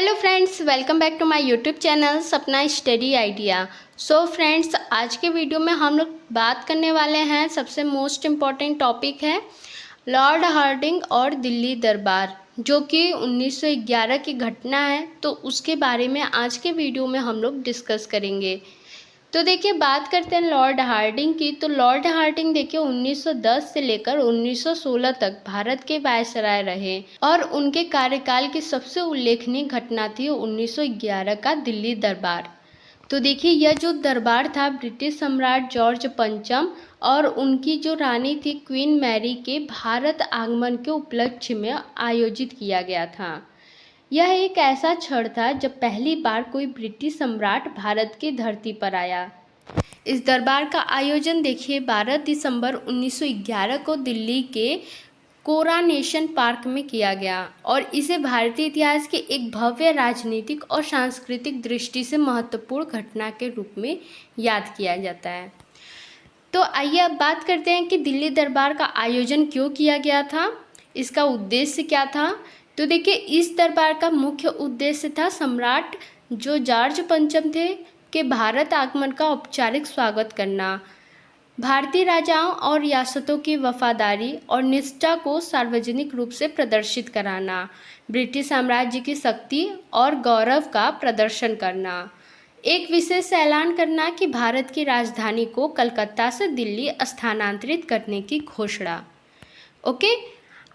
Hello friends, welcome back to my YouTube channel Sapna study idea. So friends, आज के video में हम लोग बात करने वाले हैं, सबसे मोस्ट इम्पॉर्टेंट टॉपिक है लॉर्ड हार्डिंग और दिल्ली दरबार, जो कि 1911 की घटना है। तो उसके बारे में आज के वीडियो में हम लोग डिस्कस करेंगे। तो देखिए, बात करते हैं लॉर्ड हार्डिंग की। तो लॉर्ड हार्डिंग देखिए 1910 से लेकर 1916 तक भारत के वायसराय रहे और उनके कार्यकाल की सबसे उल्लेखनीय घटना थी 1911 का दिल्ली दरबार। तो देखिए, यह जो दरबार था ब्रिटिश सम्राट जॉर्ज पंचम और उनकी जो रानी थी क्वीन मैरी के भारत आगमन के उपलक्ष्य में आयोजित किया गया था। यह एक ऐसा क्षण था जब पहली बार कोई ब्रिटिश सम्राट भारत की धरती पर आया। इस दरबार का आयोजन देखिए 12 दिसंबर 1911 को दिल्ली के कोरोनेशन पार्क में किया गया और इसे भारतीय इतिहास के एक भव्य राजनीतिक और सांस्कृतिक दृष्टि से महत्वपूर्ण घटना के रूप में याद किया जाता है। तो आइए अब बात करते हैं कि दिल्ली दरबार का आयोजन क्यों किया गया था, इसका उद्देश्य क्या था। तो देखिए, इस दरबार का मुख्य उद्देश्य था सम्राट जो जॉर्ज पंचम थे के भारत आगमन का औपचारिक स्वागत करना, भारतीय राजाओं और रियासतों की वफादारी और निष्ठा को सार्वजनिक रूप से प्रदर्शित कराना, ब्रिटिश साम्राज्य की शक्ति और गौरव का प्रदर्शन करना, एक विशेष ऐलान करना कि भारत की राजधानी को कलकत्ता से दिल्ली स्थानांतरित करने की घोषणा। ओके,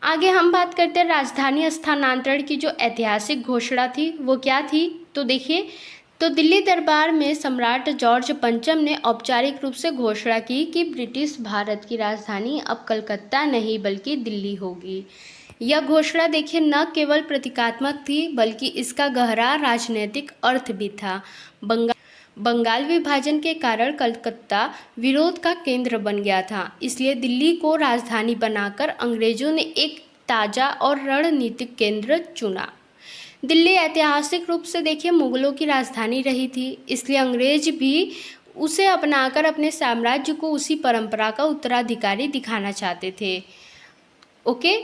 आगे हम बात करते हैं राजधानी स्थानांतरण की जो ऐतिहासिक घोषणा थी वो क्या थी। तो देखिए, तो दिल्ली दरबार में सम्राट जॉर्ज पंचम ने औपचारिक रूप से घोषणा की कि ब्रिटिश भारत की राजधानी अब कलकत्ता नहीं बल्कि दिल्ली होगी। यह घोषणा देखिए न केवल प्रतीकात्मक थी बल्कि इसका गहरा राजनीतिक अर्थ भी था। बंगाल विभाजन के कारण कलकत्ता विरोध का केंद्र बन गया था, इसलिए दिल्ली को राजधानी बनाकर अंग्रेजों ने एक ताज़ा और रणनीतिक केंद्र चुना। दिल्ली ऐतिहासिक रूप से देखिए मुगलों की राजधानी रही थी, इसलिए अंग्रेज भी उसे अपनाकर अपने साम्राज्य को उसी परंपरा का उत्तराधिकारी दिखाना चाहते थे। ओके,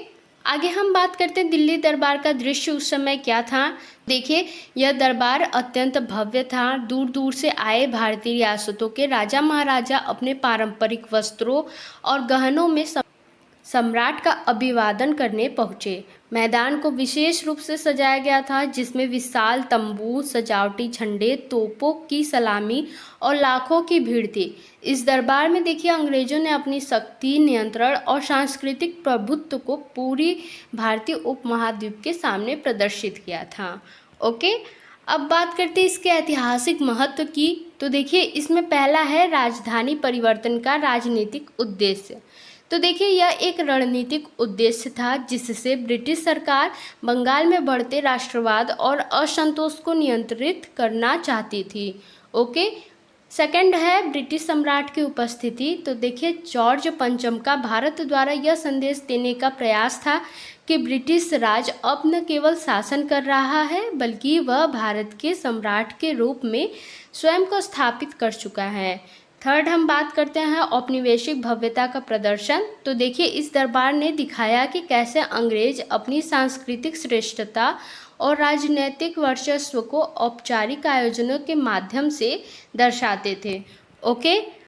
आगे हम बात करते हैं दिल्ली दरबार का दृश्य उस समय क्या था। देखिए, यह दरबार अत्यंत भव्य था। दूर दूर से आए भारतीय रियासतों के राजा महाराजा अपने पारंपरिक वस्त्रों और गहनों में सम्राट का अभिवादन करने पहुँचे। मैदान को विशेष रूप से सजाया गया था, जिसमें विशाल तंबू, सजावटी झंडे, तोपों की सलामी और लाखों की भीड़ थी। इस दरबार में देखिए अंग्रेजों ने अपनी शक्ति, नियंत्रण और सांस्कृतिक प्रभुत्व को पूरी भारतीय उपमहाद्वीप के सामने प्रदर्शित किया था। ओके, अब बात करते हैं इसके ऐतिहासिक महत्व की। तो देखिए, इसमें पहला है राजधानी परिवर्तन का राजनीतिक उद्देश्य। तो देखिए, यह एक रणनीतिक उद्देश्य था जिससे ब्रिटिश सरकार बंगाल में बढ़ते राष्ट्रवाद और असंतोष को नियंत्रित करना चाहती थी। ओके, सेकंड है ब्रिटिश सम्राट की उपस्थिति। तो देखिए, जॉर्ज पंचम का भारत द्वारा यह संदेश देने का प्रयास था कि ब्रिटिश राज अब न केवल शासन कर रहा है बल्कि वह भारत के सम्राट के रूप में स्वयं को स्थापित कर चुका है। थर्ड हम बात करते हैं औपनिवेशिक भव्यता का प्रदर्शन। तो देखिए, इस दरबार ने दिखाया कि कैसे अंग्रेज अपनी सांस्कृतिक श्रेष्ठता और राजनीतिक वर्चस्व को औपचारिक आयोजनों के माध्यम से दर्शाते थे। ओके,